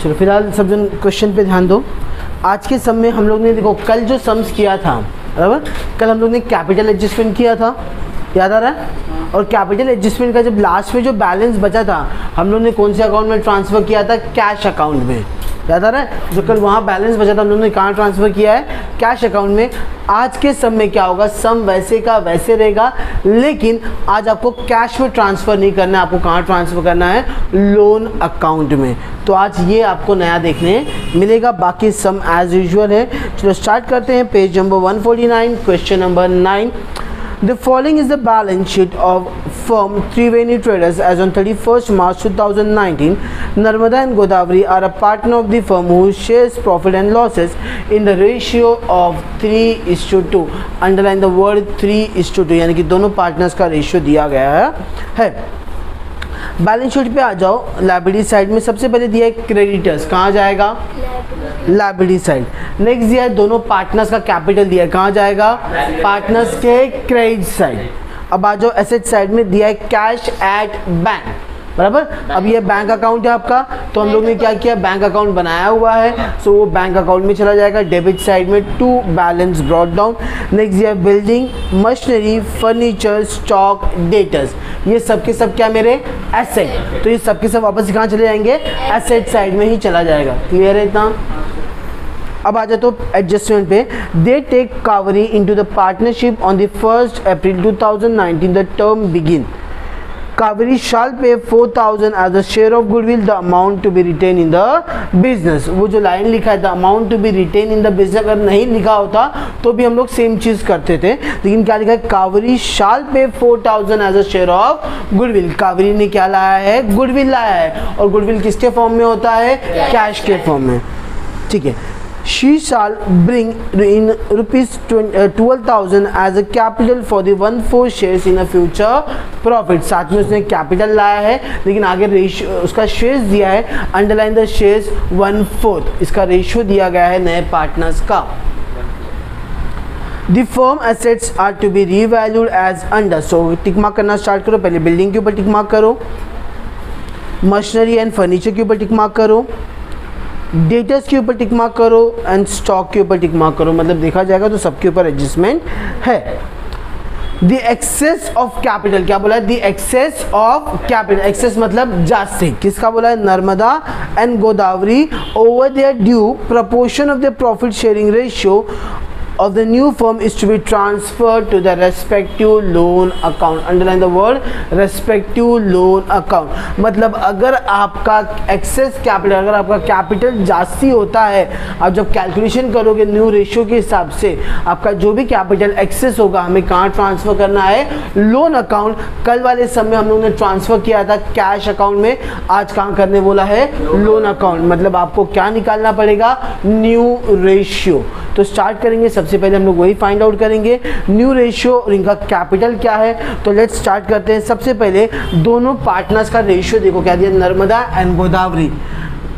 चलो फिलहाल सब जन क्वेश्चन पे ध्यान दो। आज के सम में हम लोग ने देखो कल जो सम्स किया था, बराबर, कल हम लोग ने कैपिटल एडजस्टमेंट किया था, याद आ रहा है। और कैपिटल एडजस्टमेंट का जब लास्ट में जो बैलेंस बचा था हम लोग ने कौन से अकाउंट में ट्रांसफ़र किया था, कैश अकाउंट में, याद आ रहा है। जो कल वहाँ बैलेंस बचा था हम लोग ने कहाँ ट्रांसफ़र किया है, कैश अकाउंट में। आज के सम में क्या होगा, सम वैसे का वैसे रहेगा, लेकिन आज आपको कैश में ट्रांसफ़र नहीं करना है, आपको कहाँ ट्रांसफ़र करना है, लोन अकाउंट में। तो आज ये आपको नया देखने मिलेगा, बाकी सम एज यूजुअल है। चलो स्टार्ट करते हैं। Page number 149, question number 9। The following is the balance sheet of firm Triveni Traders as on 31st March 2019. Narmada and Godavari are a partner of the firm who shares profit and losses in the ratio of 3:2. Underline the word 3:2, यानी कि दोनों partners का ratio दिया गया है। Balance sheet पे आ जाओ। Liability side में सबसे पहले दिया है क्रेडिटर्स, कहाँ जाएगा, लायबिलिटी साइड। नेक्स्ट दिया है दोनों पार्टनर्स का कैपिटल दिया है, कहाँ जाएगा, पार्टनर्स के क्रेडिट साइड। अब आ जाओ एसेट साइड में दिया है कैश एट बैंक, बराबर। अब ये बैंक अकाउंट है आपका, तो हम लोग ने क्या किया, बैंक अकाउंट बनाया हुआ है, सो वो बैंक अकाउंट में चला जाएगा। डेबिट साइड में to balance brought down. Next ये building, machinery, furniture, stock, debtors, ये सब के सब क्या मेरे एसेट, तो ये सब के सब वापस कहाँ चले जाएंगे, एसेट साइड में ही चला जाएगा। क्लियर है इतना। अब आ जाए तो एडजस्टमेंट पे। They take Kaveri into the partnership on the 1st April 2019, the term begin. Kaveri shall pay 4,000 as a share of goodwill, the amount to be retained in the business। वो जो लाइन लिखा है, the amount to be retained in the business, अगर नहीं लिखा होता तो भी हम लोग सेम चीज़ करते थे, लेकिन क्या लिखा है, Kaveri shall pay 4,000 as a share of goodwill। Kaveri ने क्या लाया है, गुडविल लाया है, और गुडविल किसके फॉर्म में होता है, कैश के फॉर्म में, ठीक है। She shall bring in rupees 12,000 as a capital for the 1/4 shares in a future profit। साथ में उसने कैपिटल लाया है, लेकिन आगे रेशियो उसका शेयर्स दिया है, अंडरलाइन द शेयर्स 1/4, इसका रेशियो दिया गया है नए पार्टनर्स का। The firm assets are to be revalued as under। So tick mark करना स्टार्ट करो। पहले बिल्डिंग के ऊपर टिक मार्क करो, मशीनरी एंड फर्नीचर के ऊपर टिक मार्क करो, डेटर्स के ऊपर टिक मार्क करो, एंड स्टॉक के ऊपर टिक मार्क करो। मतलब देखा जाएगा तो सबके ऊपर एडजस्टमेंट है। द एक्सेस ऑफ कैपिटल, क्या बोला है, the excess of capital, excess मतलब जास्ती, किसका बोला है, Narmada and Godavari over their due proportion of the profit sharing ratio of the new firm is to be transferred to the respective loan account। underline the word respective loan account। मतलब अगर आपका access capital, अगर आपका capital जास्ती होता है, आप जब कैलकुलेशन करोगे न्यू रेशियो के हिसाब से, आपका जो भी कैपिटल एक्सेस होगा हमें कहाँ ट्रांसफ़र करना है, लोन अकाउंट। कल वाले समय हम लोगों ने ट्रांसफ़र किया था कैश अकाउंट में, आज कहाँ करने बोला है, लोन अकाउंट। मतलब आपको क्या निकालना पड़ेगा, न्यू रेशियो। तो स्टार्ट करेंगे, सबसे पहले हम लोग वही फाइंड आउट करेंगे, न्यू रेशियो और इनका कैपिटल क्या है। तो लेट्स स्टार्ट करते हैं। सबसे पहले दोनों पार्टनर्स का रेशियो देखो, क्या दिया, Narmada and Godavari.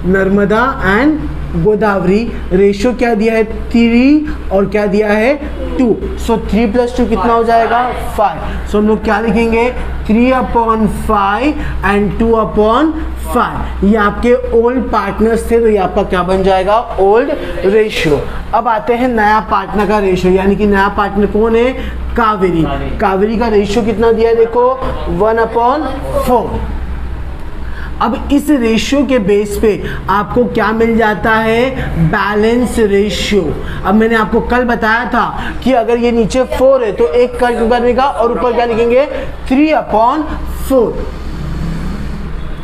Narmada and Godavari ratio क्या दिया है, 3 और क्या दिया है, 2। सो 3 + 2 कितना हो जाएगा, 5। सो हम लोग क्या लिखेंगे, 3/5 एंड 2/5। ये आपके ओल्ड पार्टनर्स थे, तो ये आपका क्या बन जाएगा, ओल्ड रेशियो। अब आते हैं नया पार्टनर का रेशियो, यानी कि नया पार्टनर कौन है, कावेरी। कावेरी का रेशियो कितना दिया है, देखो 1/4। अब इस रेशियो के बेस पे आपको क्या मिल जाता है, बैलेंस रेशियो। अब मैंने आपको कल बताया था कि अगर ये नीचे 4 है तो एक कट करने का, और ऊपर क्या लिखेंगे, 3/4।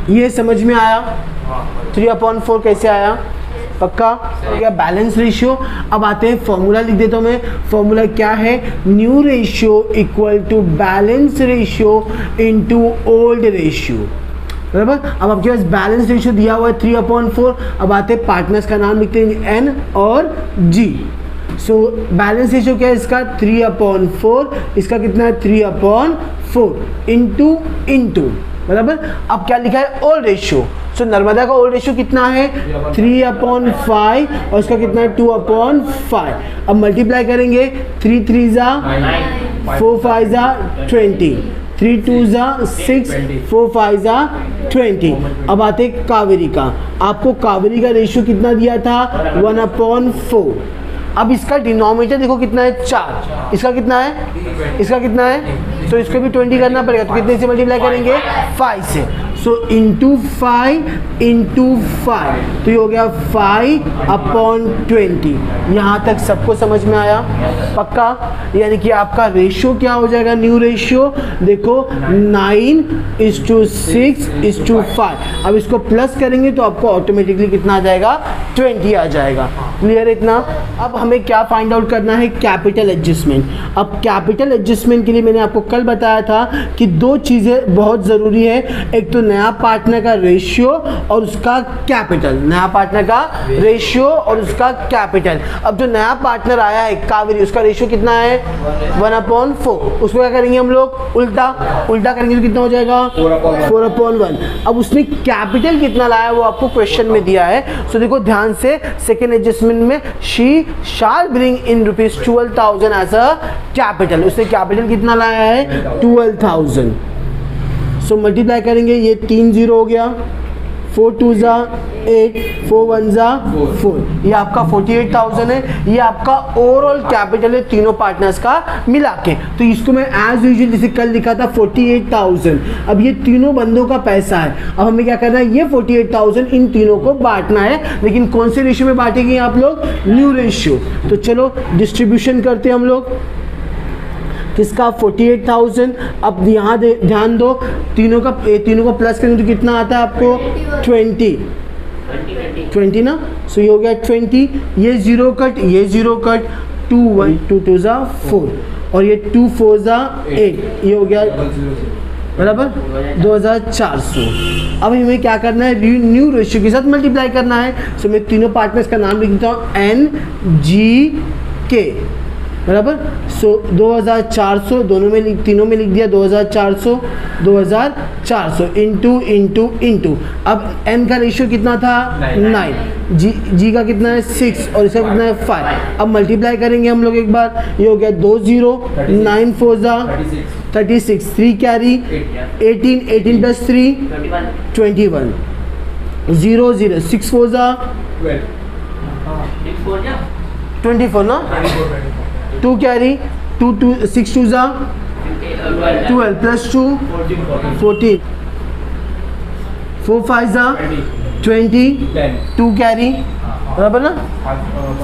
ये समझ में आया, 3/4 कैसे आया, पक्का हो गया बैलेंस रेशियो। अब आते हैं फॉर्मूला, लिख देता हूँ मैं। फॉर्मूला क्या है, new ratio equal to balance ratio into old ratio, बराबर। अब आपके पास बैलेंस रेशियो दिया हुआ है 3/4। अब आते हैं पार्टनर्स का नाम लिखते हैं N और G। सो बैलेंस रेशियो क्या है इसका, 3/4, इसका कितना है, 3/4 इंटू, बराबर। अब क्या लिखा है, ओल्ड रेशियो। सो नर्मदा का ओल्ड रेशियो कितना है, 3/5, और इसका कितना है, 2/5। अब मल्टीप्लाई करेंगे, 3 3 = 4 5 = 20, 3 2 ज़ा 6, 4 5 ज़ा 20। अब आते कावेरी का। आपको कावेरी का रेशियो कितना दिया था? 1/4। अब इसका डिनोमिनेटर देखो कितना है? 4। इसका कितना है? इसका कितना है? तो इसको भी 20 करना पड़ेगा। तो कितने से मल्टीप्लाई करेंगे? 5 से। सो इंटू 5 इंटू 5, तो ये हो गया 5/20। यहाँ तक सबको समझ में आया? पक्का? यानी कि आपका रेशियो क्या हो जाएगा? न्यू रेशियो देखो 9:6:5। अब इसको प्लस करेंगे तो आपको ऑटोमेटिकली कितना आ जाएगा? 20 आ जाएगा। क्लियर है इतना? अब हमें क्या फाइंड आउट करना है? Capital adjustment. अब कैपिटल एडजस्टमेंट के लिए मैंने आपको कल बताया था कि दो चीज़ें बहुत ज़रूरी है। एक तो नया पार्टनर का रेशियो और उसका कैपिटल। नया पार्टनर का रेशियो और उसका कैपिटल। अब जो नया पार्टनर आया है कावेरी, उसका रेशियो कितना है? 1/4। उसको क्या करेंगे हम लोग? उल्टा करेंगे तो कितना हो जाएगा? 4/1। अब उसने कैपिटल कितना लाया वो आपको क्वेश्चन में दिया है। सो देखो ध्यान से, सेकेंड एडजस्टमेंट में she shall bring in ₹12,000 as a capital. उसने कैपिटल कितना लाया है? 12,000। सो मल्टीप्लाई करेंगे, ये 3 0 हो गया, 4 2 ज़ा 8, 4 1 ज़ा 4। ये आपका 48,000 है। ये आपका ओवरऑल कैपिटल है तीनों पार्टनर्स का मिला के। तो इसको मैं एज यूजुअल जैसे कल लिखा था 48,000। अब ये तीनों बंदों का पैसा है। अब हमें क्या करना है? ये 48,000 इन तीनों को बांटना है। लेकिन कौन से रेशियो में बांटेंगे आप लोग? New ratio. तो चलो डिस्ट्रीब्यूशन करते हैं हम लोग। किसका? 48,000। अब यहाँ ध्यान दो, तीनों को प्लस करेंगे तो कितना आता है आपको? 20 ना। सो ये हो गया 20। ये 0 कट, ये 0 कट, 2 1 2 2 ज़ा 4 और ये 2 4 ज़ा 8। ये हो गया बराबर 2,400। अब हमें क्या करना है? न्यू रेशियो के साथ मल्टीप्लाई करना है। सो मैं तीनों पार्टनर्स का नाम लिख देता हूँ, NGK बराबर। सो 2,400 तीनों में लिख दिया 2,400 इंटू। अब n का रेशियो कितना था? 9। जी का कितना है? 6 और इसका कितना है? 5। अब मल्टीप्लाई करेंगे हम लोग एक बार। ये हो गया 2 0, 9 4 ज़ा 36, 3 कैरी, 18 प्लस 3 21, 0 0, 6 4 ज़ा 24 ना। 2 कैरी, 6 2 ज़ा 12 प्लस 2 14, 4 5 ज़ा 20, 2 कैरी बराबर ना।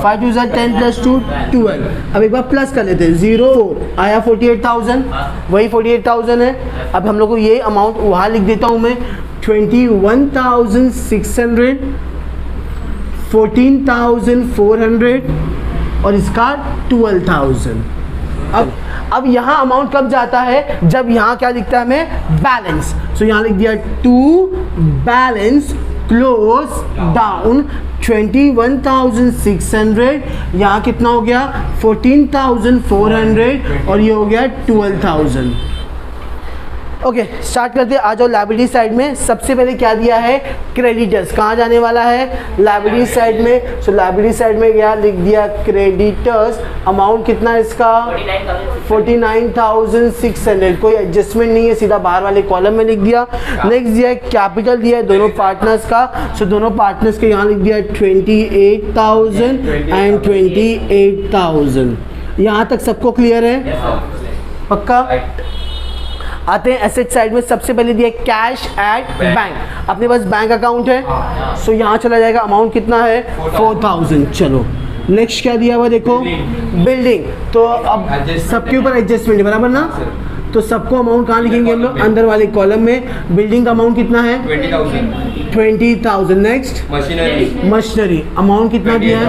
5 2 ज़ा 10 प्लस 2 12। अब एक बार प्लस कर लेते हैं। 0 4 आया 48,000, वही 48,000 है। अब हम लोग को ये अमाउंट वहाँ लिख देता हूँ मैं, 21,600, 14,400 और इसका 12,000। अब यहाँ अमाउंट कब जाता है? जब यहाँ क्या लिखता है हमें? बैलेंस। सो यहाँ लिख दिया टू बैलेंस क्लोज डाउन 21,600। यहाँ कितना हो गया? 14,400 और ये हो गया 12,000। ओके स्टार्ट करते हैं। आ जाओ लायबिलिटी साइड में। सबसे पहले क्या दिया है? क्रेडिटर्स। कहाँ जाने वाला है? लायबिलिटी साइड में। सो लायबिलिटी साइड में क्या लिख दिया? क्रेडिटर्स। अमाउंट कितना है इसका? 49,600। कोई एडजस्टमेंट नहीं है, सीधा बाहर वाले कॉलम में लिख दिया। नेक्स्ट दिया है कैपिटल दिया है दोनों पार्टनर्स का। सो दोनों पार्टनर्स के यहाँ लिख दिया 28,000 एंड 28,000। यहाँ तक सबको क्लियर है? पक्का? आते हैं एसेट साइड में। सबसे पहले दिया कैश एट बैंक। अपने पास बैंक अकाउंट है। सो यहाँ चला जाएगा। अमाउंट कितना है? 4,000। चलो नेक्स्ट क्या दिया हुआ देखो? बिल्डिंग। तो अब सबके ऊपर एडजस्टमेंट है बराबर ना। तो सबको अमाउंट कहाँ लिखेंगे हम लोग? अंदर वाले कॉलम में। बिल्डिंग का अमाउंट कितना है? 20,000। Next machinery. अमाउंट कितना दिया है?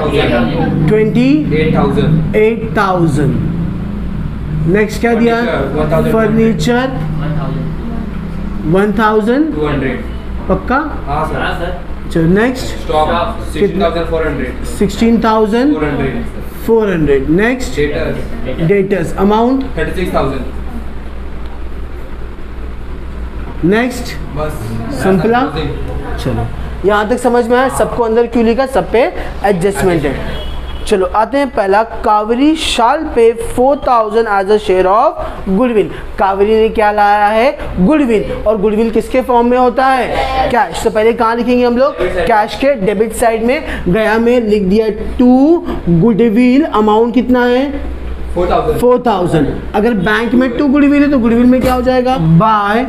28,000। नेक्स्ट क्या दिया? फर्नीचर 1,200। पक्का? चलो next 16,400। Next debtors. Amount 36,000। Next सिंपला। चलो यहाँ तक समझ में आया? सबको अंदर क्यों लिखा? सब पे एडजस्टमेंट है। चलो आते हैं पहला, Kaveri shall pay 4000 as a share of goodwill. Kaveri ने क्या लाया है? गुडविल। और गुडविल किसके फॉर्म में होता है? कैश। तो पहले कहाँ लिखेंगे हम लोग? कैश के डेबिट साइड में गया में लिख दिया टू गुडविल, अमाउंट कितना है? 4000। अगर बैंक में टू गुडविल है तो गुडविल में क्या हो जाएगा? बाय।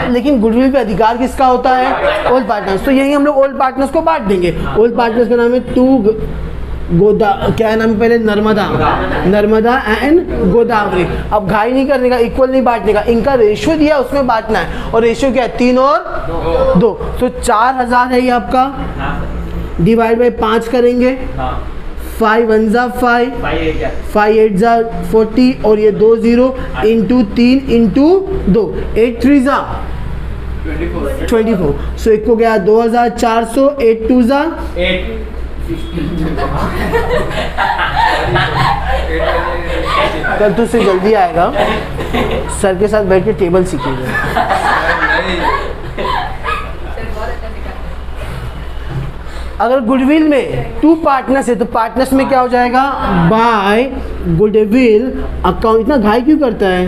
लेकिन गुडविल पे अधिकार किसका होता है? Old partners. तो यही हम लोग ओल्ड पार्टनर्स को बांट देंगे। ओल्ड पार्टनर्स का नाम है टू गोदा, क्या नाम है पहले? नर्मदा एंड गोदावरी। अब घाई नहीं करने का, इक्वल नहीं बांटने का, इनका रेशियो दिया उसमें बांटना है। और रेशियो क्या है? 3 और 2। तो 4000 है ये आपका, डिवाइड बाई 5 करेंगे। 5 1 जा 5, 5 8 जा 40 और ये 2 0 इंटू 3 इंटू 2, 8 3 जा 24। सो एक को गया 2400, 8 2 जा 8। कल तो उससे जल्दी आएगा, सर के साथ बैठ के टेबल सीखिएगा। अगर गुडविल में 2 पार्टनर्स है तो पार्टनर्स में क्या हो जाएगा? By goodwill account. इतना घाई क्यों करता है?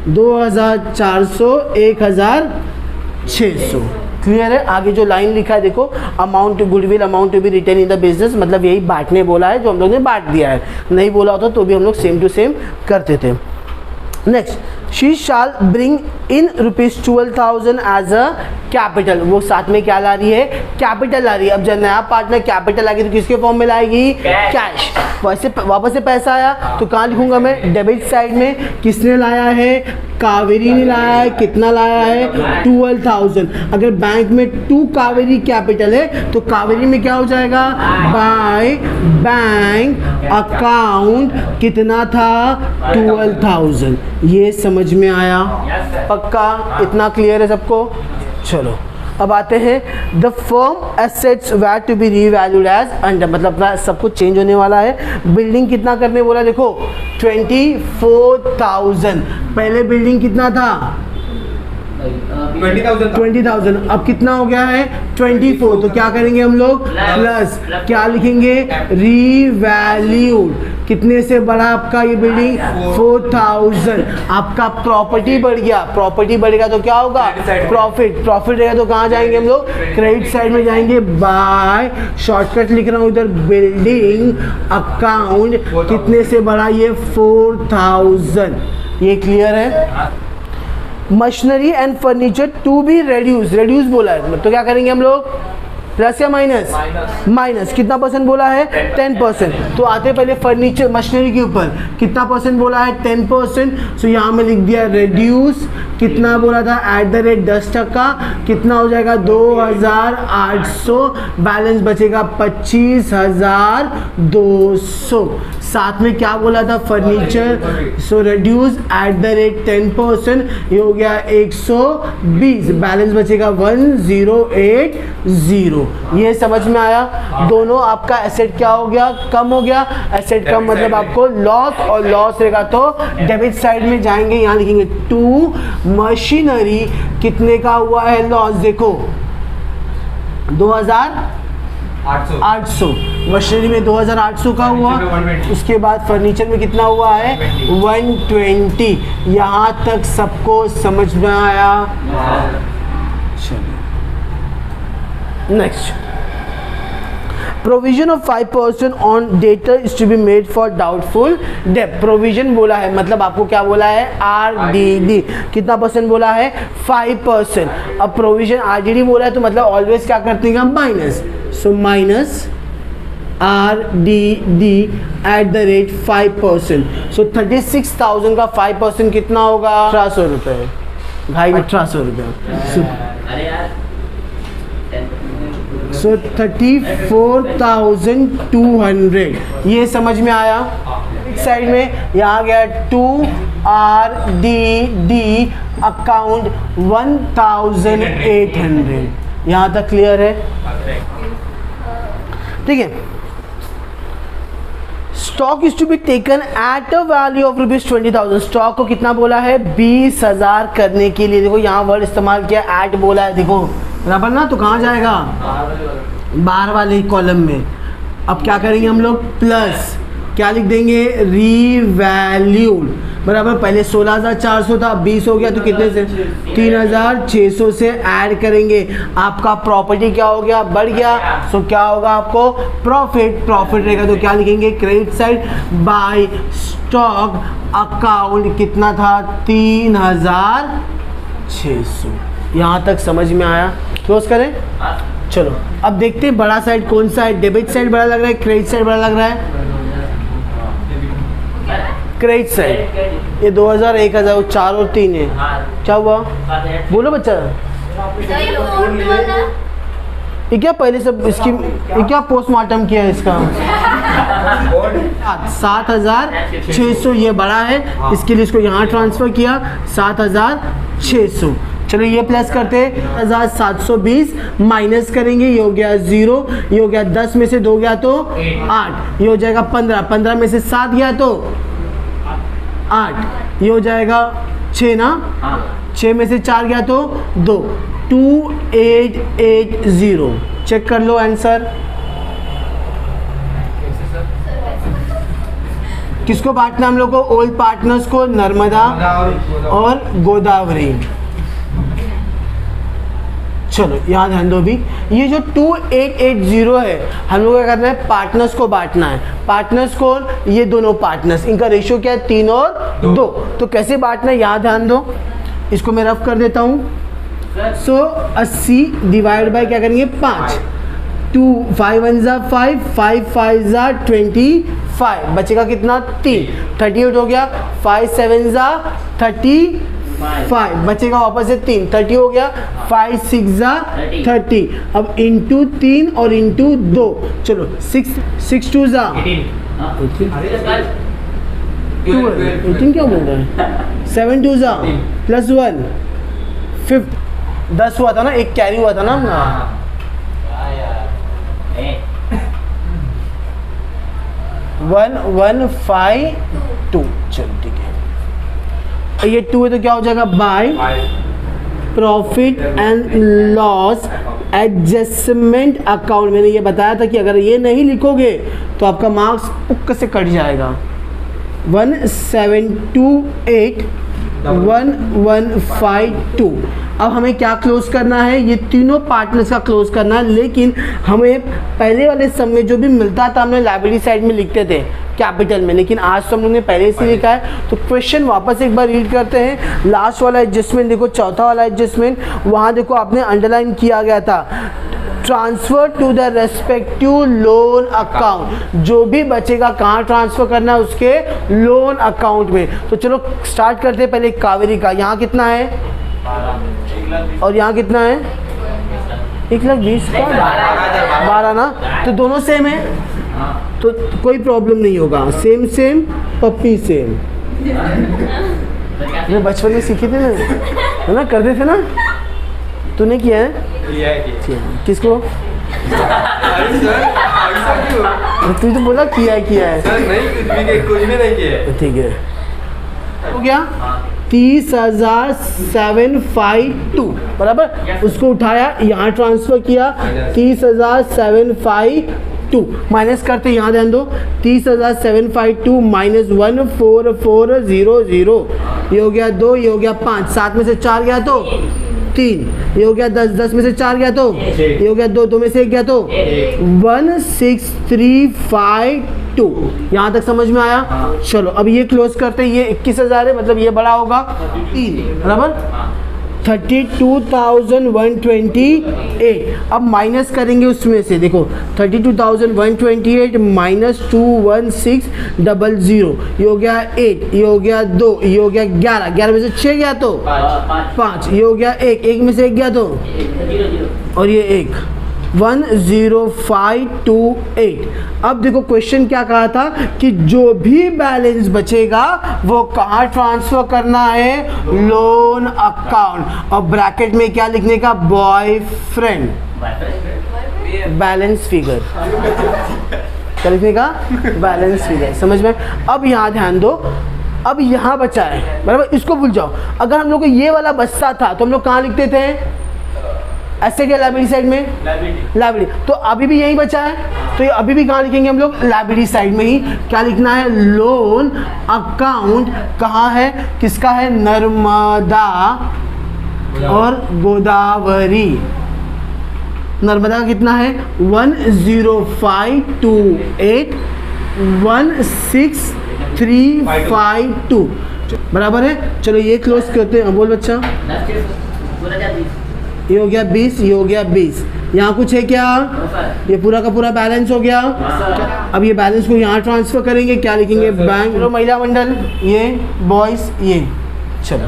2400, 1600। क्लियर है? आगे जो लाइन लिखा है देखो, amount to goodwill, amount to be retain in the business, मतलब यही बांटने बोला है, जो हम लोग ने बांट दिया है। नहीं बोला होता तो भी हम लोग सेम टू सेम करते थे। Next, she shall bring in ₹12,000 as a capital. वो साथ में क्या ला रही है? कैपिटल ला रही है। अब जब नया पार्टनर कैपिटल आएगी तो किसके फॉर्म में लाएगी? कैश। वैसे वापस से पैसा आया तो कहाँ लिखूंगा मैं? डेबिट साइड में। किसने लाया है? कावेरी ने लाया है। कितना लाया है? 12,000। अगर बैंक में 2 कावेरी कैपिटल है तो कावेरी में क्या हो जाएगा? बाय बैंक अकाउंट कितना था? 12,000। ये समझ में आया? पक्का? इतना क्लियर है सबको? चलो अब आते हैं, the firm assets were to be revalued as under, मतलब सब कुछ चेंज होने वाला है। बिल्डिंग कितना करने बोला? देखो 24,000। पहले बिल्डिंग कितना था? 20,000। अब कितना हो गया है? 24। तो क्या करेंगे हम लोग? प्लस क्या लिखेंगे? रीवैल्यूड। कितने से बढ़ा आपका ये बिल्डिंग? 4,000। आपका प्रॉपर्टी बढ़ गया। प्रॉपर्टी बढ़ेगा तो क्या होगा? प्रॉफिट। प्रॉफिट रहेगा तो कहाँ जाएंगे हम लोग? क्रेडिट साइड में जाएंगे। बाय, शॉर्टकट लिख रहा हूँ इधर, बिल्डिंग अकाउंट कितने से बढ़ा? ये 4,000। ये क्लियर है? Machinery and furniture to be reduce. Reduce बोला है तो क्या करेंगे हम लोग? प्लस या माइनस? माइनस। कितना परसेंट बोला है? 10%। तो आते पहले फर्नीचर मशीनरी के ऊपर कितना परसेंट बोला है? 10%। सो यहाँ में लिख दिया रेड्यूस। कितना बोला था? @ 10%। कितना हो जाएगा? 2,800। बैलेंस बचेगा 25,200। साथ में क्या बोला था? फर्नीचर। सो रेड्यूस @ 10%। ये हो गया 120। बैलेंस बचेगा 1080। ये समझ में आया? दोनों आपका एसेट क्या हो गया? कम हो गया। एसेट कम मतलब आपको लॉस, और लॉस रहेगा तो डेबिट साइड में जाएंगे। यहाँ लिखेंगे 2 मशीनरी। कितने का हुआ है लॉस? देखो 2,800। मशीनरी में 2,800 का हुआ। उसके बाद फर्नीचर में कितना हुआ है? 120। यहाँ तक सबको समझ में आया? Next, provision of 5% on debtor is to be made for doubtful डेब्ट। प्रोविजन बोला है मतलब आपको क्या बोला है? RDD। कितना परसेंट बोला है? 5%। अब प्रोविजन RDD बोला है तो मतलब ऑलवेज क्या करते हैं हम? माइनस। So minus RDD @ 5%। सो 36,000 का 5% कितना होगा? 1,800 रुपये। भाई 1,800 रुपये। सो 34,200। ये समझ में आया? साइड में यहाँ गया 2 RDD अकाउंट 1,800। यहाँ तक क्लियर है? ठीक है। Stock is to be taken at a value of ₹20,000। Stock को कितना बोला है? 20,000 करने के लिए। देखो यहाँ वर्ड इस्तेमाल किया, एट बोला है। देखो बराबर ना, तो कहाँ जाएगा, बाहर वाले कॉलम में। अब क्या करेंगे हम लोग, प्लस क्या लिख देंगे, रीवैल्यूड बराबर, पहले 16,400 था, 20 हो गया तो कितने से 3,600 से ऐड करेंगे, आपका प्रॉपर्टी क्या हो गया, बढ़ गया। सो क्या होगा आपको, प्रॉफिट। प्रॉफिट रहेगा तो क्या लिखेंगे, credit side by stock account कितना था, 3,600। यहाँ तक समझ में आया, क्लोज करें। चलो अब देखते हैं बड़ा साइड कौन सा है, डेबिट साइड बड़ा लग रहा है, क्रेडिट साइड बड़ा लग रहा है, क्रेडिट साइड। ये 2,000 1,000 वो 4 और 3 है, क्या हुआ, बोलो बच्चा। ये क्या पहले सब इसकी, ये क्या पोस्टमार्टम किया है इसका, 7,600 ये बड़ा है, इसके लिए इसको यहाँ ट्रांसफ़र किया 7,600। चलो ये प्लस करते हैं, 1,720 माइनस करेंगे, ये हो गया 0, ये हो गया 10 में से 2 गया तो 8, ये हो जाएगा 15, 15 में से 7 गया तो 8, ये हो जाएगा 6 ना, 6 में से 4 गया तो 2, 2880। चेक कर लो आंसर। किसको बांटना हम लोग को, ओल्ड पार्टनर्स को, नर्मदा और गोदावरी। चलो यहाँ ध्यान दो भी, ये जो 2880 है हम लोग क्या करना है, पार्टनर्स को बांटना है। पार्टनर्स को, ये दोनों पार्टनर्स, इनका रेशियो क्या है, 3 और 2। तो कैसे बांटना है यहाँ ध्यान दो, इसको मैं रफ कर देता हूँ। सो 80 डिवाइड बाय क्या करेंगे 5, 2 5 1 जा 5, 5 5 जा 25, बचेगा कितना 3, 38 हो गया, 5 7 जा 35, बचेगा वापस से 3, 30 हो गया, 5 6 जा 30। अब इंटू 3 और इंटू 2, चलो 6 6 2 जा 18 क्या बोल रहा है, 7 2 जा प्लस 1 5, 10 हुआ था ना, एक कैरी हुआ था ना अपना। 1152। चलो ठीक है, ये 2 है तो क्या हो जाएगा, by profit and loss adjustment account. मैंने ये बताया था कि अगर ये नहीं लिखोगे तो आपका मार्क्स पुक्क से कट जाएगा। 1728 1152। अब हमें क्या क्लोज करना है, ये तीनों पार्टनर्स का क्लोज करना है, लेकिन हमें पहले वाले सम में जो भी मिलता था हमने लायबिलिटी साइड में लिखते थे कैपिटल में, लेकिन आज तो हम लोग ने पहले से लिखा है। तो क्वेश्चन वापस एक बार रीड करते हैं। लास्ट वाला एडजस्टमेंट देखो, चौथा वाला एडजस्टमेंट, वहाँ देखो आपने अंडरलाइन किया गया था, transfer to the respective loan account. जो भी बचेगा कहाँ ट्रांसफ़र करना है, उसके लोन अकाउंट में। तो चलो स्टार्ट करते हैं पहले कावेरी का। यहाँ कितना है और यहाँ कितना है, 1,20,000 का 12 ना, तो दोनों सेम है तो कोई प्रॉब्लम नहीं होगा। सेम सेम पप्पी सेम, मैं बचपन में सीखे थे ना, है ना, करते थे ना, तूने किया है? किसको? तू तो बोला किया है सर, नहीं कुछ भी नहीं किया है। ठीक है, हो गया 30,752 बराबर, उसको उठाया यहाँ ट्रांसफर किया 30,752 माइनस करते, यहाँ ध्यान दो 30,752 माइनस 14400, ये हो गया 2, ये हो गया 5, 7 में से 4 गया तो 3, ये हो गया 10, 10 में से 4 गया तो ये हो गया 2, 2 में से 1 गया तो 16352। यहाँ तक समझ में आया? चलो अब ये क्लोज करते हैं, ये 21,000 है, मतलब ये बड़ा होगा 3 बराबर 32,128। अब माइनस करेंगे उसमें से, देखो 32,128 माइनस 21600, ये हो गया 8, ये हो गया 2, ये हो गया 11, 11 में से 6 गया तो 5, ये हो गया 1, 1 में से 1 गया तो, और ये 1 10528। अब देखो क्वेश्चन क्या कहा था कि जो भी बैलेंस बचेगा वो कहाँ ट्रांसफर करना है, लोन अकाउंट। और ब्रैकेट में क्या लिखने का, बॉयफ्रेंड बैलेंस फिगर, क्या लिखने का, बैलेंस फिगर। समझ में? अब यहाँ ध्यान दो, अब यहाँ बचा है बराबर, इसको भूल जाओ। अगर हम लोग को ये वाला बचता था तो हम लोग कहाँ लिखते थे, एसेट या लायबिलिटी साइड में? लायबिलिटी। तो अभी भी यही बचा है, तो ये अभी भी कहाँ लिखेंगे हम लोग? लायबिलिटी साइड में ही। क्या लिखना है? लोन अकाउंट कहाँ है, किसका है? नर्मदा और गोदावरी। नर्मदा का कितना है? 10528165352 बराबर है। चलो ये क्लोज करते हैं। बोल बच्चा। ये हो गया 20, ये हो गया 20। यहाँ कुछ है क्या? ये पूरा का पूरा बैलेंस हो गया। अब ये बैलेंस को यहाँ ट्रांसफर करेंगे। क्या लिखेंगे? बैंक। चलो महिला मंडल, ये बॉयज, ये। चलो